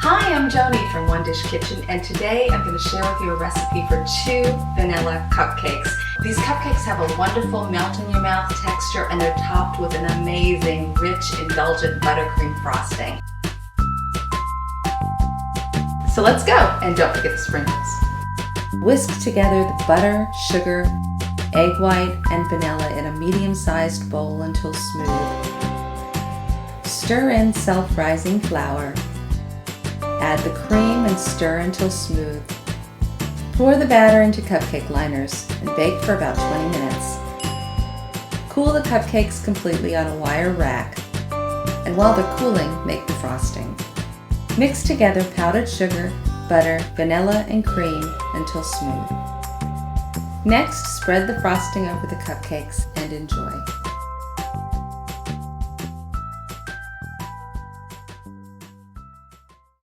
Hi, I'm Joni from One Dish Kitchen, and today I'm going to share with you a recipe for 2 vanilla cupcakes. These cupcakes have a wonderful melt-in-your-mouth texture, and they're topped with an amazing, rich, indulgent buttercream frosting. So let's go, and don't forget the sprinkles. Whisk together the butter, sugar, egg white, and vanilla in a medium-sized bowl until smooth. Stir in self-rising flour. Add the cream and stir until smooth. Pour the batter into cupcake liners and bake for about 20 minutes. Cool the cupcakes completely on a wire rack, and while they're cooling, make the frosting. Mix together powdered sugar, butter, vanilla, and cream until smooth. Next, spread the frosting over the cupcakes and enjoy.